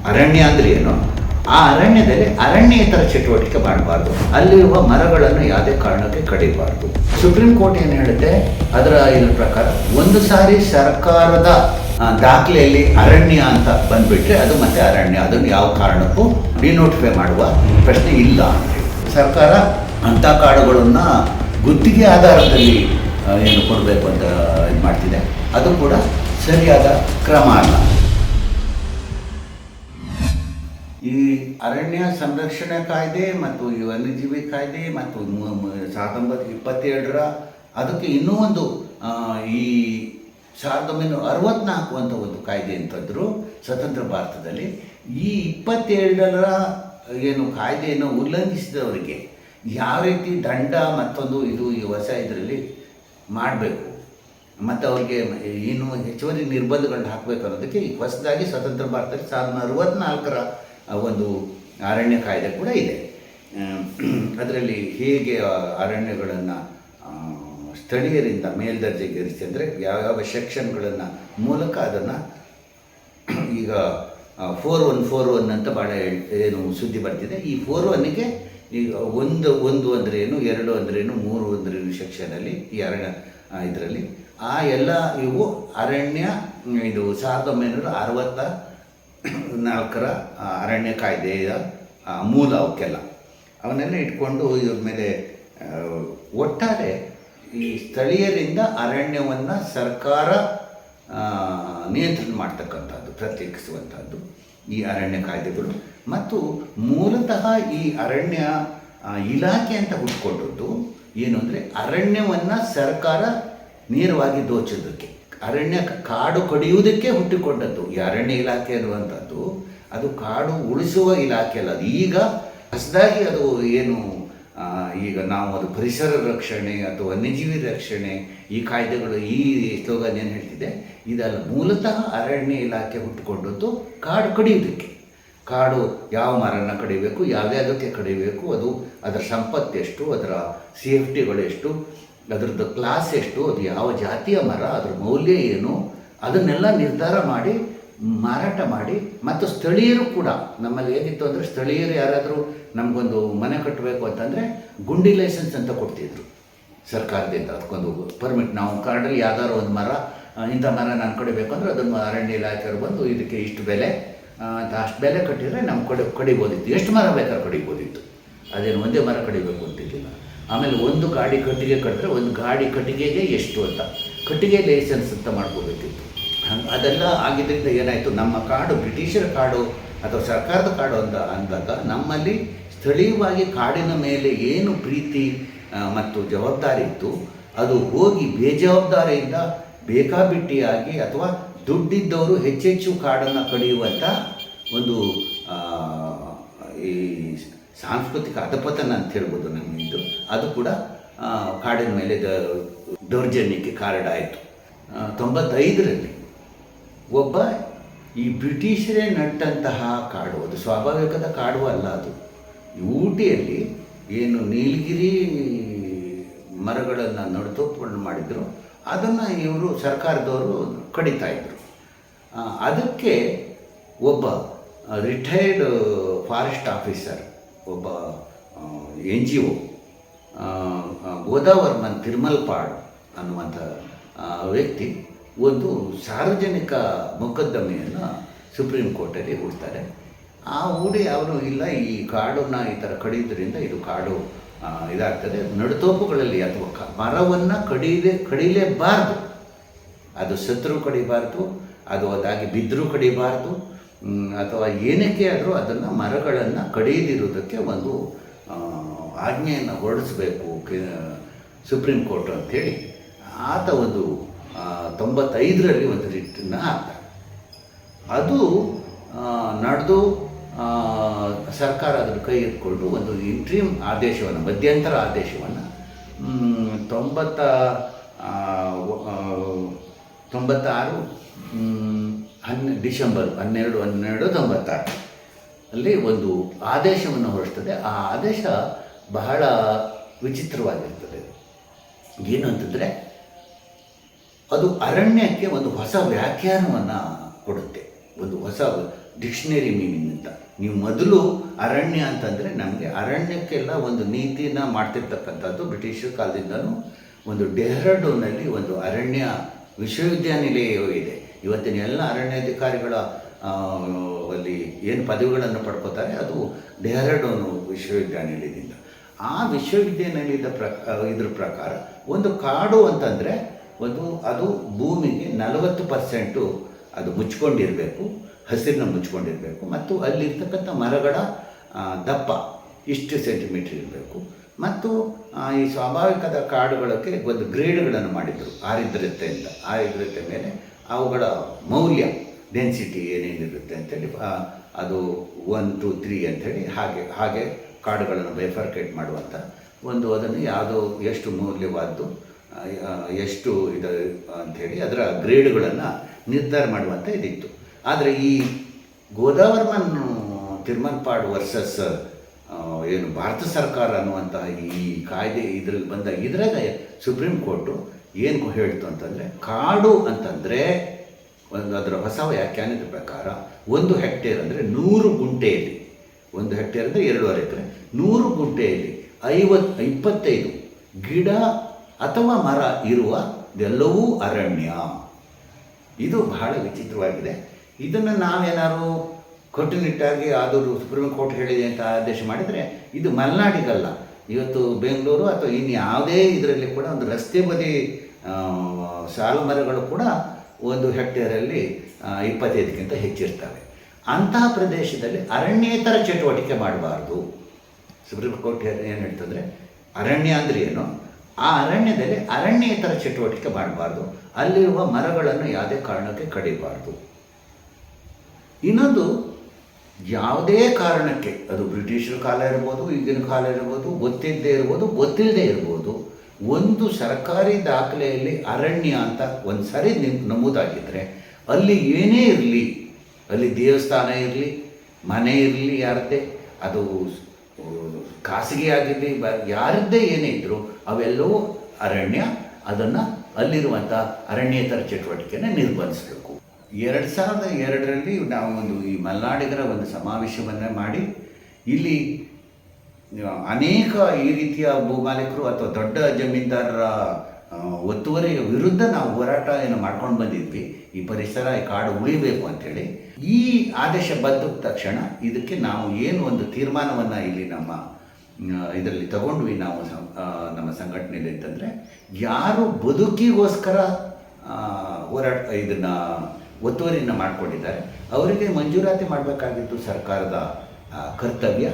ಅರಣ್ಯ ಅಂದರೆ ಏನು, ಆ ಅರಣ್ಯದಲ್ಲಿ ಅರಣ್ಯೇತರ ಚಟುವಟಿಕೆ ಮಾಡಬಾರ್ದು, ಅಲ್ಲಿರುವ ಮರಗಳನ್ನು ಯಾವುದೇ ಕಾರಣಕ್ಕೆ ಕಡಿಬಾರ್ದು. ಸುಪ್ರೀಂ ಕೋರ್ಟ್ ಏನು ಹೇಳುತ್ತೆ ಅದರ ಇದ್ರ ಪ್ರಕಾರ ಒಂದು ಸಾರಿ ಸರ್ಕಾರದ ದಾಖಲೆಯಲ್ಲಿ ಅರಣ್ಯ ಅಂತ ಬಂದುಬಿಟ್ರೆ ಅದು ಮತ್ತೆ ಅರಣ್ಯ, ಅದನ್ನು ಯಾವ ಕಾರಣಕ್ಕೂ ಡಿನೋಟಿಫೈ ಮಾಡುವ ಪ್ರಶ್ನೆ ಇಲ್ಲ ಅಂತ ಹೇಳಿ ಸರ್ಕಾರ ಅಂಥ ಕಾಡುಗಳನ್ನು ಗುತ್ತಿಗೆ ಆಧಾರದಲ್ಲಿ ಏನು ಕೊಡಬೇಕು ಅಂತ ಇದು ಮಾಡ್ತಿದೆ. ಅದು ಕೂಡ ಸರಿಯಾದ ಕ್ರಮ ಅಲ್ಲ. ಈ ಅರಣ್ಯ ಸಂರಕ್ಷಣಾ ಕಾಯ್ದೆ ಮತ್ತು ಈ ವನ್ಯಜೀವಿ ಕಾಯ್ದೆ ಮತ್ತು 1927ರ ಅದಕ್ಕೆ ಇನ್ನೂ ಒಂದು ಈ 1964 ಅಂತ ಒಂದು ಕಾಯ್ದೆ ಅಂತಂದರು ಸ್ವತಂತ್ರ ಭಾರತದಲ್ಲಿ. ಈ 27ರ ಏನು ಕಾಯ್ದೆಯನ್ನು ಉಲ್ಲಂಘಿಸಿದವರಿಗೆ ಯಾವ ರೀತಿ ದಂಡ ಮತ್ತೊಂದು ಇದು ಈ ಹೊಸ ಇದರಲ್ಲಿ ಮಾಡಬೇಕು ಮತ್ತು ಅವ್ರಿಗೆ ಏನು ಹೆಚ್ಚುವರಿ ನಿರ್ಬಂಧಗಳನ್ನ ಹಾಕಬೇಕು ಅನ್ನೋದಕ್ಕೆ ಈ ಹೊಸದಾಗಿ ಸ್ವತಂತ್ರ ಭಾರತದಲ್ಲಿ 1964ರ ಒಂದು ಅರಣ್ಯ ಕಾಯ್ದೆ ಕೂಡ ಇದೆ. ಅದರಲ್ಲಿ ಹೇಗೆ ಅರಣ್ಯಗಳನ್ನು ಸ್ಥಳೀಯರಿಂದ ಮೇಲ್ದರ್ಜೆಗೇರಿಸಿ ಅಂದರೆ ಯಾವ್ಯಾವ ಸೆಕ್ಷನ್ಗಳನ್ನು ಮೂಲಕ ಅದನ್ನು ಈಗ 4141 ಅಂತ ಭಾಳ ಏನು ಸುದ್ದಿ ಬರ್ತಿದೆ. ಈ 41ಗೆ ಈಗ ಒಂದು ಅಂದ್ರೇನು, 2 ಅಂದ್ರೇನು, 3 ಅಂದ್ರೇನು ಸೆಕ್ಷನಲ್ಲಿ ಈ ಅರಣ್ಯ ಇದರಲ್ಲಿ ಆ ಎಲ್ಲ ಇವು ಅರಣ್ಯ ಇದು 1964ರ ಅರಣ್ಯ ಕಾಯ್ದೆಯ ಮೂಲ ಅವಕ್ಕೆಲ್ಲ ಅವನ್ನೆಲ್ಲ ಇಟ್ಕೊಂಡು ಇದ್ರ ಮೇಲೆ ಒಟ್ಟಾರೆ ಈ ಸ್ಥಳೀಯರಿಂದ ಅರಣ್ಯವನ್ನು ಸರ್ಕಾರ ನಿಯಂತ್ರಣ ಮಾಡ್ತಕ್ಕಂಥದ್ದು, ಪ್ರತ್ಯೇಕಿಸುವಂಥದ್ದು ಈ ಅರಣ್ಯ ಕಾಯ್ದೆಗಳು. ಮತ್ತು ಮೂಲತಃ ಈ ಅರಣ್ಯ ಇಲಾಖೆ ಅಂತ ಹುಟ್ಕೊಂಡದ್ದು ಏನು ಅಂದರೆ ಅರಣ್ಯವನ್ನು ಸರ್ಕಾರ ನೇರವಾಗಿ ದೋಚೋದಕ್ಕೆ, ಅರಣ್ಯ ಕಾಡು ಕಡಿಯುವುದಕ್ಕೆ ಹುಟ್ಟಿಕೊಂಡದ್ದು ಈ ಅರಣ್ಯ ಇಲಾಖೆ ಅನ್ನುವಂಥದ್ದು. ಅದು ಕಾಡು ಉಳಿಸುವ ಇಲಾಖೆ ಅಲ್ಲ. ಅದು ಈಗ ಹೊಸದಾಗಿ ಅದು ಏನು ಈಗ ನಾವು ಅದು ಪರಿಸರ ರಕ್ಷಣೆ ಅಥವಾ ವನ್ಯಜೀವಿ ರಕ್ಷಣೆ ಈ ಕಾಯ್ದೆಗಳು ಈ ಸ್ಲೋಗನ್ ಏನು ಹೇಳ್ತಿದೆ ಇದಲ್ಲ. ಮೂಲತಃ ಅರಣ್ಯ ಇಲಾಖೆ ಹುಟ್ಟುಕೊಂಡದ್ದು ಕಾಡು ಕಡಿಯುವುದಕ್ಕೆ. ಕಾಡು ಯಾವ ಮರನ ಕಡಿಬೇಕು, ಯಾವ್ಯಾವುದಕ್ಕೆ ಕಡಿಬೇಕು, ಅದು ಅದರ ಸಂಪತ್ತೆಷ್ಟು, ಅದರ ಸೇಫ್ಟಿಗಳೆಷ್ಟು, ಅದರದ್ದು ಕ್ಲಾಸ್ ಎಷ್ಟು, ಅದು ಯಾವ ಜಾತಿಯ ಮರ, ಅದರ ಮೌಲ್ಯ ಏನು, ಅದನ್ನೆಲ್ಲ ನಿರ್ಧಾರ ಮಾಡಿ ಮಾರಾಟ ಮಾಡಿ. ಮತ್ತು ಸ್ಥಳೀಯರು ಕೂಡ ನಮ್ಮಲ್ಲಿ ಹೇಗಿತ್ತು ಅಂದರೆ ಸ್ಥಳೀಯರು ಯಾರಾದರೂ ನಮಗೊಂದು ಮನೆ ಕಟ್ಟಬೇಕು ಅಂತಂದರೆ ಗುಂಡಿ ಲೈಸೆನ್ಸ್ ಅಂತ ಕೊಡ್ತಿದ್ರು ಸರ್ಕಾರದಿಂದ. ಅದಕ್ಕೊಂದು ಪರ್ಮಿಟ್, ನಾವು ಕಾಡಲ್ಲಿ ಯಾವ್ದಾದ್ರು ಒಂದು ಮರ ಇಂಥ ಮರ ನಾನು ಕಡಿಬೇಕು ಅಂದರೆ ಅದನ್ನು ಅರಣ್ಯ ಇಲಾಖೆಯವರು ಬಂದು ಇದಕ್ಕೆ ಇಷ್ಟು ಬೆಲೆ ಅಂತ ಅಷ್ಟು ಬೆಲೆ ಕಟ್ಟಿದರೆ ನಾವು ಕಡಿಬೋದಿತ್ತು, ಎಷ್ಟು ಮರ ಬೇಕಾದ್ರೆ ಕಡಿಬೋದಿತ್ತು. ಅದೇನು ಒಂದೇ ಮರ ಕಡಿಬೇಕು ಅಂತಿದ್ದಿಲ್ಲ. ಆಮೇಲೆ ಒಂದು ಗಾಡಿ ಕಟ್ಟಿಗೆ ಕಟ್ಟಿದ್ರೆ ಒಂದು ಗಾಡಿ ಕಟ್ಟಿಗೆಗೆ ಎಷ್ಟು ಅಂತ ಕಟ್ಟಿಗೆ ಲೈಸೆನ್ಸ್ ಅಂತ ಮಾಡ್ಕೋಬೇಕಿತ್ತು. ಅದೆಲ್ಲ ಆಗಿದ್ದರಿಂದ ಏನಾಯಿತು, ನಮ್ಮ ಕಾಡು ಬ್ರಿಟಿಷರ ಕಾಡು ಅಥವಾ ಸರ್ಕಾರದ ಕಾಡು ಅಂದಾಗ ನಮ್ಮಲ್ಲಿ ಸ್ಥಳೀಯವಾಗಿ ಕಾಡಿನ ಮೇಲೆ ಏನು ಪ್ರೀತಿ ಮತ್ತು ಜವಾಬ್ದಾರಿ ಇತ್ತು ಅದು ಹೋಗಿ ಬೇಜವಾಬ್ದಾರಿಯಿಂದ ಬೇಕಾಬಿಟ್ಟಿಯಾಗಿ ಅಥವಾ ದುಡ್ಡಿದ್ದವರು ಹೆಚ್ಚೆಚ್ಚು ಕಾಡನ್ನು ಕಡಿಯುವಂಥ ಒಂದು ಈ ಸಾಂಸ್ಕೃತಿಕ ಅಧಪತನ ಅಂತ ಹೇಳ್ಬೋದು ನಮಗಿದ್ದು. ಅದು ಕೂಡ ಕಾಡಿನ ಮೇಲೆ ದೌರ್ಜನ್ಯಕ್ಕೆ ಕಾರಣ ಆಯಿತು. 95ರಲ್ಲಿ ಒಬ್ಬ ಈ ಬ್ರಿಟಿಷರೇ ನಟ್ಟಂತಹ ಕಾಡು, ಅದು ಸ್ವಾಭಾವಿಕದ ಕಾಡು ಅಲ್ಲ, ಅದು ಊಟಿಯಲ್ಲಿ ಏನು ನೀಲಗಿರಿ ಮರಗಳನ್ನು ನಡುತೋಪುಗಳನ್ನು ಮಾಡಿದರು ಅದನ್ನು ಇವರು ಸರ್ಕಾರದವರು ಕಡಿತಾಯಿದ್ರು. ಅದಕ್ಕೆ ಒಬ್ಬ ರಿಟೈರ್ಡ್ ಫಾರೆಸ್ಟ್ ಆಫೀಸರ್, ಒಬ್ಬ NGO ಗೋದಾವರ್ಮನ್ ತಿರುಮಲ್ಪಾಡ್ ಅನ್ನುವಂಥ ವ್ಯಕ್ತಿ ಒಂದು ಸಾರ್ವಜನಿಕ ಮೊಕದ್ದಮೆಯನ್ನು ಸುಪ್ರೀಂ ಕೋರ್ಟಲ್ಲಿ ಹೂಡ್ತಾರೆ. ಆ ಹೂಡಿ ಅವರು ಇಲ್ಲ ಈ ಕಾಡನ್ನು ಈ ಥರ ಕಡಿಯೋದ್ರಿಂದ ಇದು ಕಾಡು ಇದಾಗ್ತದೆ, ನಡುತೋಪುಗಳಲ್ಲಿ ಅಥವಾ ಮರವನ್ನು ಕಡಿಲೇಬಾರ್ದು, ಅದು ಸತ್ರು ಕಡಿಬಾರ್ದು, ಅದು ಅದಾಗಿ ಬಿದ್ದರೂ ಕಡಿಬಾರ್ದು, ಅಥವಾ ಏನಕ್ಕೆ ಆದರೂ ಅದನ್ನು ಮರಗಳನ್ನು ಕಡಿಯದಿರುವುದಕ್ಕೆ ಒಂದು ಆಜ್ಞೆಯನ್ನು ಹೊರಡಿಸಬೇಕು ಸುಪ್ರೀಂ ಕೋರ್ಟ್ ಅಂಥೇಳಿ ಆತ ಒಂದು 95ರಲ್ಲಿ ಒಂದು ರಿಟ್ಟನ್ನು ಹಾಕ್ತಾರೆ. ಅದು ನಡೆದು ಸರ್ಕಾರ ಅದನ್ನು ಕೈ ಎತ್ಕೊಂಡು ಒಂದು ಇಂಟ್ರೀಮ್ ಆದೇಶವನ್ನು, ಮಧ್ಯಂತರ ಆದೇಶವನ್ನು 96 ಡಿಸೆಂಬರ್ 12 ಅಲ್ಲಿ ಒಂದು ಆದೇಶವನ್ನು ಹೊರಡಿಸ್ತದೆ. ಆ ಆದೇಶ ಬಹಳ ವಿಚಿತ್ರವಾಗಿರ್ತದೆ. ಏನು ಅಂತಂದರೆ ಅದು ಅರಣ್ಯಕ್ಕೆ ಒಂದು ಹೊಸ ವ್ಯಾಖ್ಯಾನವನ್ನು ಕೊಡುತ್ತೆ. ಒಂದು ಹೊಸ ಡಿಕ್ಷನರಿ ಮೀನಿಂಗ್ ಅಂತ. ನೀವು ಮೊದಲು ಅರಣ್ಯ ಅಂತಂದರೆ ನಮಗೆ ಅರಣ್ಯಕ್ಕೆಲ್ಲ ಒಂದು ನೀತಿನ ಮಾಡ್ತಿರ್ತಕ್ಕಂಥದ್ದು ಬ್ರಿಟಿಷರ ಕಾಲದಿಂದನೂ. ಒಂದು ಡೆಹ್ರಾಡೂನಲ್ಲಿ ಒಂದು ಅರಣ್ಯ ವಿಶ್ವವಿದ್ಯಾನಿಲಯವೂ ಇದೆ. ಇವತ್ತಿನ ಎಲ್ಲ ಅರಣ್ಯಾಧಿಕಾರಿಗಳ ಅಲ್ಲಿ ಏನು ಪದವಿಗಳನ್ನು ಪಡ್ಕೋತಾರೆ ಅದು ಡೆಹ್ರಾಡೂನು ವಿಶ್ವವಿದ್ಯಾನಿಲಯದಿಂದ. ಆ ವಿಶ್ವವಿದ್ಯಾನಿಲಯದ ಇದ್ರ ಪ್ರಕಾರ ಒಂದು ಕಾಡು ಅಂತಂದರೆ ಅದು ಭೂಮಿಗೆ 40% ಅದು ಮುಚ್ಕೊಂಡಿರಬೇಕು, ಹಸಿರನ್ನ ಮುಚ್ಕೊಂಡಿರಬೇಕು, ಮತ್ತು ಅಲ್ಲಿರ್ತಕ್ಕಂಥ ಮರಗಳ ದಪ್ಪ ಇಷ್ಟು ಸೆಂಟಿಮೀಟ್ರ್ ಇರಬೇಕು. ಮತ್ತು ಈ ಸ್ವಾಭಾವಿಕದ ಕಾಡುಗಳಿಗೆ ಒಂದು ಗ್ರೇಡ್ಗಳನ್ನು ಮಾಡಿದರು, ಆರ್ದ್ರತೆ ಅಂತ. ಆರ್ದ್ರತೆ ಮೇಲೆ ಅವುಗಳ ಮೌಲ್ಯ ಡೆನ್ಸಿಟಿ ಏನೇನಿರುತ್ತೆ ಅಂಥೇಳಿ ಅದು 1, 2, 3 ಅಂಥೇಳಿ ಹಾಗೆ ಕಾಡುಗಳನ್ನು ಬೈಫರ್ಕೇಟ್ ಮಾಡುವಂಥ ಅದನ್ನು ಯಾವುದೋ ಎಷ್ಟು ಮೌಲ್ಯವಾದ್ದು ಎಷ್ಟು ಇದು ಅಂಥೇಳಿ ಅದರ ಗ್ರೇಡ್ಗಳನ್ನು ನಿರ್ಧಾರ ಮಾಡುವಂಥ ಇದಿತ್ತು. ಆದರೆ ಈ ಗೋದಾವರ್ಮನ್ ತಿರುಮಲ್ಪಾಡ್ ವರ್ಸಸ್ ಏನು ಭಾರತ ಸರ್ಕಾರ ಅನ್ನುವಂತಹ ಈ ಕಾಯ್ದೆ ಇದರಲ್ಲಿ ಬಂದಾಗ ಇದ್ರಾಗ ಸುಪ್ರೀಂ ಕೋರ್ಟು ಏನು ಹೇಳ್ತು ಅಂತಂದರೆ, ಕಾಡು ಅಂತಂದರೆ ಅದರ ಹೊಸ ವ್ಯಾಖ್ಯಾನದ ಪ್ರಕಾರ 1 ಹೆಕ್ಟೇರ್ ಅಂದರೆ 100 ಗುಂಟೆಯಲ್ಲಿ, 1 ಹೆಕ್ಟೇರ್ ಅಂದರೆ 2.5 ಎಕರೆ, 100 ಗುಂಟೆಯಲ್ಲಿ 25 ಗಿಡ ಅಥವಾ ಮರ ಇರುವ ಎಲ್ಲವೂ ಅರಣ್ಯ. ಇದು ಬಹಳ ವಿಚಿತ್ರವಾಗಿದೆ. ಇದನ್ನು ನಾವೇನಾದ್ರು ಕಟ್ಟುನಿಟ್ಟಾಗಿ ಆದರೂ ಸುಪ್ರೀಂ ಕೋರ್ಟ್ ಹೇಳಿದೆ ಅಂತ ಆದೇಶ ಮಾಡಿದರೆ ಇದು ಮಲೆನಾಡಿಗಲ್ಲ, ಇವತ್ತು ಬೆಂಗಳೂರು ಅಥವಾ ಇನ್ಯಾವುದೇ ಇದರಲ್ಲಿ ಕೂಡ ಒಂದು ರಸ್ತೆ ಬದಿ ಸಾಲು ಮರಗಳು ಕೂಡ 1 ಹೆಕ್ಟೇರಲ್ಲಿ 25ಕ್ಕಿಂತ ಹೆಚ್ಚಿರ್ತವೆ. ಅಂತಹ ಪ್ರದೇಶದಲ್ಲಿ ಅರಣ್ಯೇತರ ಚಟುವಟಿಕೆ ಮಾಡಬಾರ್ದು. ಸುಪ್ರೀಂ ಕೋರ್ಟ್ ಏನು ಹೇಳ್ತಂದರೆ, ಅರಣ್ಯ ಅಂದರೆ ಏನು, ಆ ಅರಣ್ಯದಲ್ಲಿ ಅರಣ್ಯೇತರ ಚಟುವಟಿಕೆ ಮಾಡಬಾರ್ದು, ಅಲ್ಲಿರುವ ಮರಗಳನ್ನು ಯಾವುದೇ ಕಾರಣಕ್ಕೆ ಕಡಿಬಾರ್ದು. ಇನ್ನೊಂದು, ಯಾವುದೇ ಕಾರಣಕ್ಕೆ ಅದು ಬ್ರಿಟಿಷರ ಕಾಲ ಇರ್ಬೋದು, ಈಗಿನ ಕಾಲ ಇರ್ಬೋದು, ಗೊತ್ತಿಲ್ಲದೆ ಇರ್ಬೋದು, ಗೊತ್ತಿಲ್ಲದೆ ಇರ್ಬೋದು, ಒಂದು ಸರ್ಕಾರಿ ದಾಖಲೆಯಲ್ಲಿ ಅರಣ್ಯ ಅಂತ ಒಂದು ಸರಿ ನಮೂದಾಗಿದ್ದರೆ ಅಲ್ಲಿ ಏನೇ ಇರಲಿ, ಅಲ್ಲಿ ದೇವಸ್ಥಾನ ಇರಲಿ, ಮನೆ ಇರಲಿ, ಯಾರದ್ದೇ ಅದು ಖಾಸಗಿ ಆಗಿರಲಿ, ಯಾರದ್ದೇ ಏನೇ ಇದ್ದರೂ ಅವೆಲ್ಲವೂ ಅರಣ್ಯ. ಅದನ್ನು ಅಲ್ಲಿರುವಂಥ ಅರಣ್ಯೇತರ ಚಟುವಟಿಕೆಯನ್ನು ನಿರ್ಬಂಧಿಸಬೇಕು. 2002ರಲ್ಲಿ ನಾವು ಈ ಮಲೆನಾಡಿಗರ ಒಂದು ಸಮಾವೇಶವನ್ನು ಮಾಡಿ ಇಲ್ಲಿ ಅನೇಕ ಈ ರೀತಿಯ ಭೂಮಾಲೀಕರು ಅಥವಾ ದೊಡ್ಡ ಜಮೀನ್ದಾರರ ಒತ್ತುವರಿಯ ವಿರುದ್ಧ ನಾವು ಹೋರಾಟ ಮಾಡ್ಕೊಂಡು ಬಂದಿದ್ವಿ. ಈ ಪರಿಸರ, ಈ ಕಾಡು ಉಳಿಬೇಕು ಅಂಥೇಳಿ. ಈ ಆದೇಶ ಬಂದ ತಕ್ಷಣ ಇದಕ್ಕೆ ನಾವು ಏನು ಒಂದು ತೀರ್ಮಾನವನ್ನು ಇಲ್ಲಿ ನಮ್ಮ ಇದರಲ್ಲಿ ತಗೊಂಡ್ವಿ ನಾವು ನಮ್ಮ ಸಂಘಟನೆಯಲ್ಲಿ ಅಂತಂದರೆ, ಯಾರು ಬದುಕಿಗೋಸ್ಕರ ಹೋರಾಟ ಇದನ್ನು ಒತ್ತುವರಿಯನ್ನು ಮಾಡಿಕೊಂಡಿದ್ದಾರೆ ಅವರಿಗೆ ಮಂಜೂರಾತಿ ಮಾಡಬೇಕಾಗಿತ್ತು ಸರ್ಕಾರದ ಕರ್ತವ್ಯ.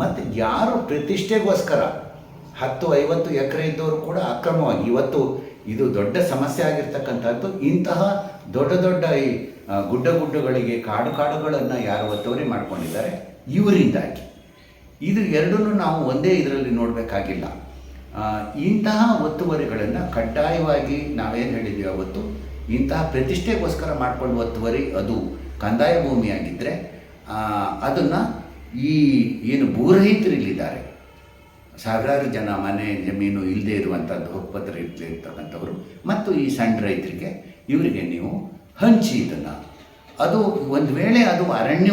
ಮತ್ತು ಯಾರು ಪ್ರತಿಷ್ಠೆಗೋಸ್ಕರ 10-50 ಎಕರೆ ಇದ್ದವರು ಕೂಡ ಅಕ್ರಮವಾಗಿ, ಇವತ್ತು ಇದು ದೊಡ್ಡ ಸಮಸ್ಯೆ ಆಗಿರ್ತಕ್ಕಂಥದ್ದು, ಇಂತಹ ದೊಡ್ಡ ಈ ಗುಡ್ಡಗಳಿಗೆ ಕಾಡುಗಳನ್ನು ಯಾರು ಒತ್ತುವರಿ ಮಾಡಿಕೊಂಡಿದ್ದಾರೆ ಇವರಿಂದಾಗಿ. ಇದು ಎರಡನ್ನೂ ನಾವು ಒಂದೇ ಇದರಲ್ಲಿ ನೋಡಬೇಕಾಗಿಲ್ಲ. ಇಂತಹ ಒತ್ತುವರಿಗಳನ್ನು ಕಡ್ಡಾಯವಾಗಿ ನಾವೇನು ಹೇಳಿದ್ದೀವಿ ಅವತ್ತು, ಇಂತಹ ಪ್ರತಿಷ್ಠೆಗೋಸ್ಕರ ಮಾಡಿಕೊಂಡು ಒತ್ತುವರಿ ಅದು ಕಂದಾಯ ಭೂಮಿಯಾಗಿದ್ದರೆ ಅದನ್ನು ಈ ಏನು ಭೂರಹಿತರಿಲ್ಲಿದ್ದಾರೆ, ಸಾವಿರಾರು ಜನ ಮನೆ ಜಮೀನು ಇಲ್ಲದೆ ಇರುವಂಥದ್ದು ಹಕ್ಕುಪತ್ರ ಇರ್ತಕ್ಕಂಥವ್ರು ಮತ್ತು ಈ ಸಣ್ಣ ರೈತರಿಗೆ, ಇವರಿಗೆ ನೀವು ಹಂಚಿ ಇದನ್ನು. ಅದು ಒಂದು ವೇಳೆ ಅದು ಅರಣ್ಯ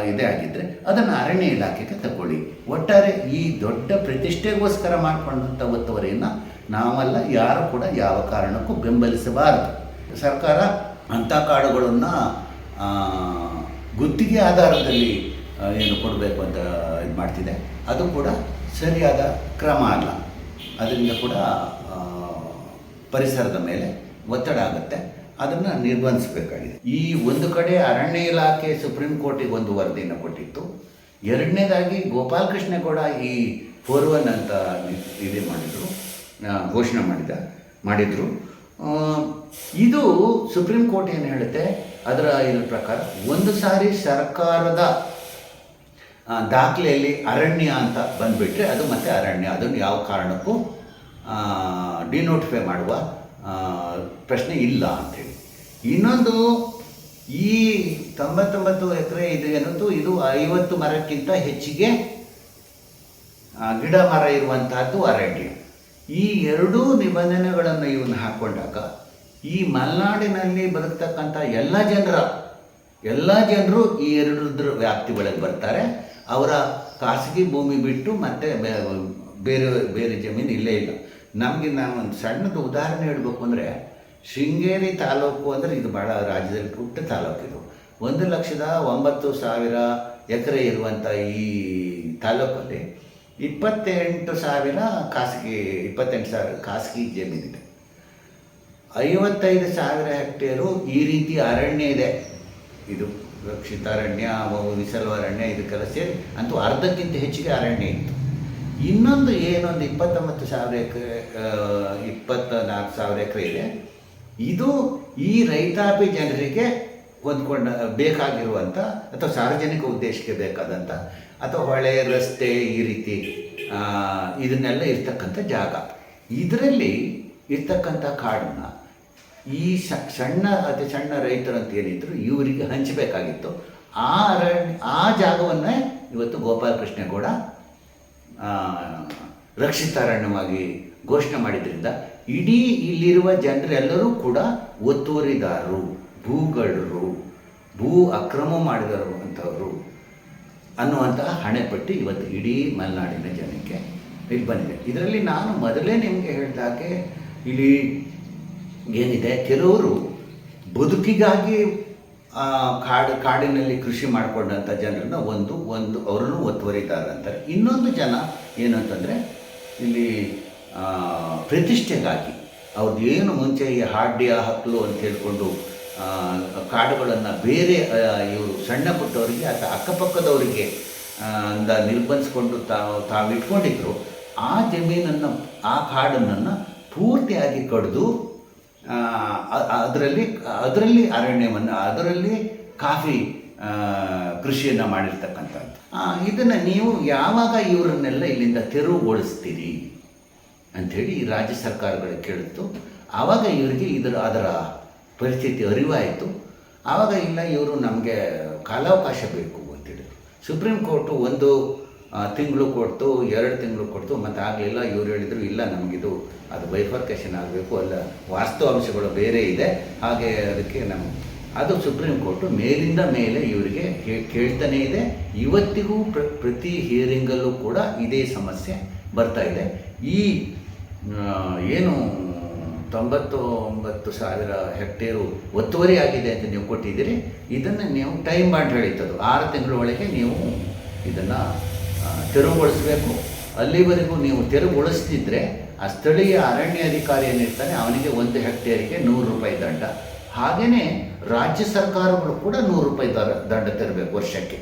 ಇದೇ ಆಗಿದ್ದರೆ ಅದನ್ನು ಅರಣ್ಯ ಇಲಾಖೆಗೆ ತಗೊಳ್ಳಿ. ಒಟ್ಟಾರೆ ಈ ದೊಡ್ಡ ಪ್ರತಿಷ್ಠೆಗೋಸ್ಕರ ಮಾಡಿಕೊಂಡಂಥ ಒತ್ತುವರಿಯನ್ನು ನಾವೆಲ್ಲ ಯಾರು ಕೂಡ ಯಾವ ಕಾರಣಕ್ಕೂ ಬೆಂಬಲಿಸಬಾರದು. ಸರ್ಕಾರ ಅಂಥ ಕಾಡುಗಳನ್ನು ಗುತ್ತಿಗೆ ಆಧಾರದಲ್ಲಿ ಏನು ಕೊಡಬೇಕು ಅಂತ ಇದು ಮಾಡ್ತಿದೆ. ಅದು ಕೂಡ ಸರಿಯಾದ ಕ್ರಮ ಅಲ್ಲ. ಅದರಿಂದ ಕೂಡ ಪರಿಸರದ ಮೇಲೆ ಒತ್ತಡ ಆಗುತ್ತೆ. ಅದನ್ನು ನಿರ್ಬಂಧಿಸಬೇಕಾಗಿದೆ. ಈ ಒಂದು ಕಡೆ ಅರಣ್ಯ ಇಲಾಖೆ ಸುಪ್ರೀಂ ಕೋರ್ಟಿಗೆ ಒಂದು ವರದಿಯನ್ನು ಕೊಟ್ಟಿತ್ತು. ಎರಡನೇದಾಗಿ ಗೋಪಾಲಕೃಷ್ಣೇಗೌಡ ಈ 4-1 ಅಂತ ಇದೇ ಘೋಷಣೆ ಮಾಡಿದರು. ಇದು ಸುಪ್ರೀಂ ಕೋರ್ಟ್ ಏನು ಹೇಳುತ್ತೆ, ಇದ್ರ ಪ್ರಕಾರ ಒಂದು ಸಾರಿ ಸರ್ಕಾರದ ದಾಖಲೆಯಲ್ಲಿ ಅರಣ್ಯ ಅಂತ ಬಂದುಬಿಟ್ರೆ ಅದು ಮತ್ತೆ ಅರಣ್ಯ, ಅದನ್ನು ಯಾವ ಕಾರಣಕ್ಕೂ ಡಿನೋಟಿಫೈ ಮಾಡುವ ಪ್ರಶ್ನೆ ಇಲ್ಲ ಅಂಥೇಳಿ. ಇನ್ನೊಂದು, ಈ 99 ಎಕರೆ ಇದು ಏನಂತೂ ಇದು 50 ಮರಕ್ಕಿಂತ ಹೆಚ್ಚಿಗೆ ಗಿಡ ಮರ ಇರುವಂತಹದ್ದು ಅರಣ್ಯ. ಈ ಎರಡೂ ನಿಬಂಧನೆಗಳನ್ನು ಇವನ್ನ ಹಾಕ್ಕೊಂಡಾಗ ಈ ಮಲೆನಾಡಿನಲ್ಲಿ ಬದುಕ್ತಕ್ಕಂಥ ಎಲ್ಲ ಜನರ ಎಲ್ಲ ಜನರು ಈ ಎರಡರ ವ್ಯಾಪ್ತಿ ಒಳಗೆ ಬರ್ತಾರೆ. ಅವರ ಖಾಸಗಿ ಭೂಮಿ ಬಿಟ್ಟು ಮತ್ತೆ ಬೇರೆ ಬೇರೆ ಜಮೀನು ಇಲ್ಲೇ ಇಲ್ಲ. ನಮಗೆ ನಾವು ಒಂದು ಸಣ್ಣದು ಉದಾಹರಣೆ ಹೇಳಬೇಕು ಅಂದರೆ, ಶೃಂಗೇರಿ ತಾಲೂಕು ಅಂದರೆ ಇದು ಭಾಳ ರಾಜ್ಯದಲ್ಲಿ ಪುಟ್ಟ ತಾಲೂಕು. ಇದು 1,09,000 ಎಕರೆ ಇರುವಂಥ ಈ ತಾಲೂಕಲ್ಲಿ 28,000 ಖಾಸಗಿ ಜಮೀನಿದೆ. 55,000 ಹೆಕ್ಟೇರು ಈ ರೀತಿ ಅರಣ್ಯ ಇದೆ. ಇದು ರಕ್ಷಿತ ಅರಣ್ಯ, ಮೀಸಲು ಅರಣ್ಯ, ಇದಕ್ಕೆಲ್ಲ ಸೇರಿ ಅಂತೂ ಅರ್ಧಕ್ಕಿಂತ ಹೆಚ್ಚಿಗೆ ಅರಣ್ಯ ಇತ್ತು. ಇನ್ನೊಂದು ಏನೊಂದು 29,000 ಎಕರೆ 24,000 ಎಕರೆ ಇದೆ. ಇದು ಈ ರೈತಾಪಿ ಜನರಿಗೆ ಹೊಂದ್ಕೊಂಡ ಬೇಕಾಗಿರುವಂಥ ಅಥವಾ ಸಾರ್ವಜನಿಕ ಉದ್ದೇಶಕ್ಕೆ ಬೇಕಾದಂಥ ಅಥವಾ ಹೊಳೆ, ರಸ್ತೆ ಈ ರೀತಿ ಇದನ್ನೆಲ್ಲ ಇರ್ತಕ್ಕಂಥ ಜಾಗ. ಇದರಲ್ಲಿ ಇರ್ತಕ್ಕಂಥ ಕಾಡನ್ನು ಈ ಅತಿ ಸಣ್ಣ ರೈತರು ಅಂತ ಏನಿದ್ರು ಇವರಿಗೆ ಹಂಚಬೇಕಾಗಿತ್ತು. ಆ ಜಾಗವನ್ನೇ ಇವತ್ತು ಗೋಪಾಲಕೃಷ್ಣೇಗೌಡ ರಕ್ಷಿತ ಅರಣ್ಯವಾಗಿ ಘೋಷಣೆ ಮಾಡಿದ್ರಿಂದ ಇಡೀ ಇಲ್ಲಿರುವ ಜನರೆಲ್ಲರೂ ಕೂಡ ಒತ್ತುವರಿದಾರರು, ಭೂಗಳ್ಳರು, ಭೂ ಅಕ್ರಮ ಮಾಡಿದರುವಂಥವರು ಅನ್ನುವಂತಹ ಹಣೆಪಟ್ಟಿ ಇವತ್ತು ಇಡೀ ಮಲೆನಾಡಿನ ಜನಕ್ಕೆ ಇಲ್ಲಿ ಬಂದಿದೆ. ಇದರಲ್ಲಿ ನಾನು ಮೊದಲೇ ನಿಮಗೆ ಹೇಳಿದಾಗೆ ಇಲ್ಲಿ ಏನಿದೆ, ಕೆಲವರು ಬದುಕಿಗಾಗಿ ಕಾಡಿನಲ್ಲಿ ಕೃಷಿ ಮಾಡಿಕೊಂಡಂಥ ಜನರನ್ನ ಒಂದು ಅವರನ್ನು ಒತ್ತುವರಿದಾರ ಅಂತಾರೆ. ಇನ್ನೊಂದು ಜನ ಏನಂತಂದರೆ ಇಲ್ಲಿ ಪ್ರತಿಷ್ಠೆಗಾಗಿ ಅವ್ರದ್ದು ಏನು ಮುಂಚೆ ಈ ಹಾಡ್ಯ ಹಕ್ಕಲು ಅಂತ ಹೇಳ್ಕೊಂಡು ಕಾಡುಗಳನ್ನು ಬೇರೆ ಇವರು ಸಣ್ಣ ಪುಟ್ಟವರಿಗೆ ಅಥವಾ ಅಕ್ಕಪಕ್ಕದವರಿಗೆ ನಿರ್ಬಂಧಿಸ್ಕೊಂಡು ತಾವು ಇಟ್ಕೊಂಡಿದ್ರು. ಆ ಜಮೀನನ್ನು, ಆ ಕಾಡನ್ನು ಪೂರ್ತಿಯಾಗಿ ಕಡಿದು ಅದರಲ್ಲಿ ಅರಣ್ಯವನ್ನು, ಅದರಲ್ಲಿ ಕಾಫಿ ಕೃಷಿಯನ್ನು ಮಾಡಿರ್ತಕ್ಕಂಥದ್ದು. ಇದನ್ನು ನೀವು ಯಾವಾಗ ಇವರನ್ನೆಲ್ಲ ಇಲ್ಲಿಂದ ತೆರವುಗೊಳಿಸ್ತೀರಿ ಅಂಥೇಳಿ ಈ ರಾಜ್ಯ ಸರ್ಕಾರಗಳಿಗೆ ಕೇಳಿತ್ತು. ಆವಾಗ ಇವರಿಗೆ ಅದರ ಪರಿಸ್ಥಿತಿ ಅರಿವಾಯಿತು. ಆವಾಗ ಇಲ್ಲ, ಇವರು ನಮಗೆ ಕಾಲಾವಕಾಶ ಬೇಕು ಅಂತೇಳಿದರು. ಸುಪ್ರೀಂ ಕೋರ್ಟು 1 ತಿಂಗಳು ಕೊಡ್ತು, 2 ತಿಂಗಳು ಕೊಡ್ತು, ಮತ್ತು ಆಗಲಿಲ್ಲ. ಇವ್ರು ಹೇಳಿದರು ಇಲ್ಲ, ನಮಗಿದು ಅದು ಬೈಫರ್ಕೇಷನ್ ಆಗಬೇಕು, ಅಲ್ಲ ವಾಸ್ತವಾಂಶಗಳು ಬೇರೆ ಇದೆ, ಹಾಗೆ ಅದಕ್ಕೆ ಅದು ಸುಪ್ರೀಂ ಕೋರ್ಟು ಮೇಲಿಂದ ಮೇಲೆ ಇವರಿಗೆ ಕೇಳ್ತಾನೇ ಇದೆ. ಇವತ್ತಿಗೂ ಪ್ರತಿ ಹಿಯರಿಂಗಲ್ಲೂ ಕೂಡ ಇದೇ ಸಮಸ್ಯೆ ಬರ್ತಾ ಇದೆ. ಈ ಏನು 99,000 ಹೆಕ್ಟೇರು ಒತ್ತುವರಿ ಆಗಿದೆ ಅಂತ ನೀವು ಕೊಟ್ಟಿದ್ದೀರಿ, ಇದನ್ನು ನೀವು ಟೈಮ್ ಬಾಂಡ್ ಹೇಳಿತ್ತದು 6 ತಿಂಗಳ ಒಳಗೆ ನೀವು ಇದನ್ನು ತೆರವುಗೊಳಿಸಬೇಕು. ಅಲ್ಲಿವರೆಗೂ ನೀವು ತೆರವುಗೊಳಿಸ್ತಿದ್ರೆ ಆ ಸ್ಥಳೀಯ ಅರಣ್ಯ ಅಧಿಕಾರಿ ಏನಿರ್ತಾನೆ ಅವನಿಗೆ 1 ಹೆಕ್ಟೇರಿಗೆ 100 ರೂಪಾಯಿ ದಂಡ. ಹಾಗೆಯೇ ರಾಜ್ಯ ಸರ್ಕಾರಗಳು ಕೂಡ 100 ರೂಪಾಯಿ ದಂಡ ತೆರಬೇಕು ವರ್ಷಕ್ಕೆ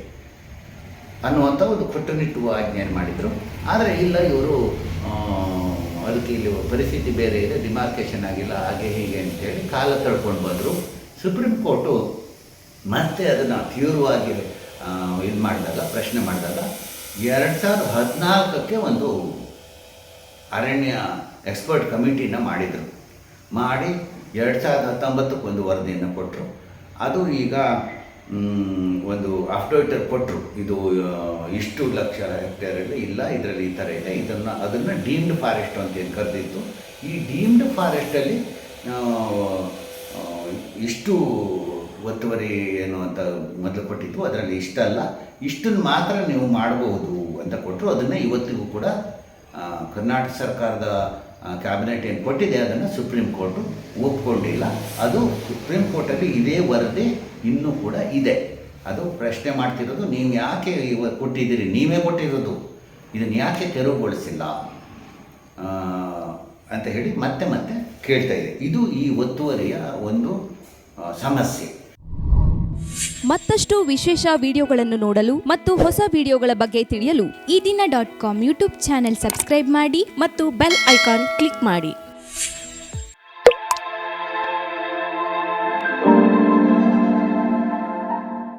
ಅನ್ನುವಂಥ ಒಂದು ಕಟ್ಟುನಿಟ್ಟುವ ಆಜ್ಞೆಯನ್ನು ಮಾಡಿದರು. ಆದರೆ ಇಲ್ಲ, ಇವರು ಅದಕ್ಕೆ ಇಲ್ಲಿ ಪರಿಸ್ಥಿತಿ ಬೇರೆ ಇದೆ, ಡಿಮಾರ್ಕೇಷನ್ ಆಗಿಲ್ಲ, ಹಾಗೆ ಹೀಗೆ ಅಂತೇಳಿ ಕಾಲ ತಳ್ಕೊಂಡು ಬಂದರು. ಸುಪ್ರೀಂ ಕೋರ್ಟು ಮತ್ತೆ ಅದನ್ನು ತೀವ್ರವಾಗಿ ಇದು ಮಾಡಿದಾಗ, ಪ್ರಶ್ನೆ ಮಾಡಿದಾಗ 2014ಕ್ಕೆ ಒಂದು ಅರಣ್ಯ ಎಕ್ಸ್ಪರ್ಟ್ ಕಮಿಟಿನ ಮಾಡಿದರು. ಮಾಡಿ 2019ಕ್ಕೆ ಒಂದು ವರದಿಯನ್ನು ಕೊಟ್ಟರು. ಅದು ಈಗ ಒಂದು ಅಫ್ಟೋಟರ್ ಕೊಟ್ಟರು. ಇದು ಇಷ್ಟು ಲಕ್ಷ ಹೆಕ್ಟೇರಲ್ಲಿ ಇಲ್ಲ, ಇದರಲ್ಲಿ ಈ ಥರ ಇದೆ, ಅದನ್ನು ಡೀಮ್ಡ್ ಫಾರೆಸ್ಟ್ ಅಂತ ಏನು ಕರೆದಿತ್ತು. ಈ ಡೀಮ್ಡ್ ಫಾರೆಸ್ಟಲ್ಲಿ ಇಷ್ಟು ಒತ್ತುವರಿ ಏನು ಅಂತ ಮೊದಲು ಕೊಟ್ಟಿತ್ತು, ಅದರಲ್ಲಿ ಇಷ್ಟಲ್ಲ, ಇಷ್ಟನ್ನು ಮಾತ್ರ ನೀವು ಮಾಡಬಹುದು ಅಂತ ಕೊಟ್ಟರು. ಅದನ್ನು ಇವತ್ತಿಗೂ ಕೂಡ ಕರ್ನಾಟಕ ಸರ್ಕಾರದ ಕ್ಯಾಬಿನೆಟ್ ಏನು ಕೊಟ್ಟಿದೆ ಅದನ್ನು ಸುಪ್ರೀಂ ಕೋರ್ಟು ಒಪ್ಕೊಂಡಿಲ್ಲ. ಅದು ಸುಪ್ರೀಂ ಕೋರ್ಟಲ್ಲಿ ಇದೇ ವರದಿ ಇನ್ನೂ ಕೂಡ ಇದೆ. ಅದು ಪ್ರಶ್ನೆ ಮಾಡ್ತಿರೋದು, ನೀವು ಯಾಕೆ ಕೊಟ್ಟಿದ್ದೀರಿ, ನೀವೇ ಕೊಟ್ಟಿರೋದು, ಇದನ್ನು ಯಾಕೆ ತೆರವುಗೊಳಿಸಿಲ್ಲ ಅಂತ ಹೇಳಿ ಮತ್ತೆ ಮತ್ತೆ ಕೇಳ್ತಾ ಇದೆ. ಇದು ಈ ಒತ್ತುವರಿಯ ಒಂದು ಸಮಸ್ಯೆ. ಮತ್ತಷ್ಟು ವಿಶೇಷ ವಿಡಿಯೋಗಳನ್ನು ನೋಡಲು ಮತ್ತು ಹೊಸ ವಿಡಿಯೋಗಳ ಬಗ್ಗೆ ತಿಳಿಯಲು ಈ ದಿನ .com ಯೂಟ್ಯೂಬ್ ಚಾನೆಲ್ ಸಬ್ಸ್ಕ್ರೈಬ್ ಮಾಡಿ ಮತ್ತು ಬೆಲ್ ಐಕಾನ್ ಕ್ಲಿಕ್ ಮಾಡಿ.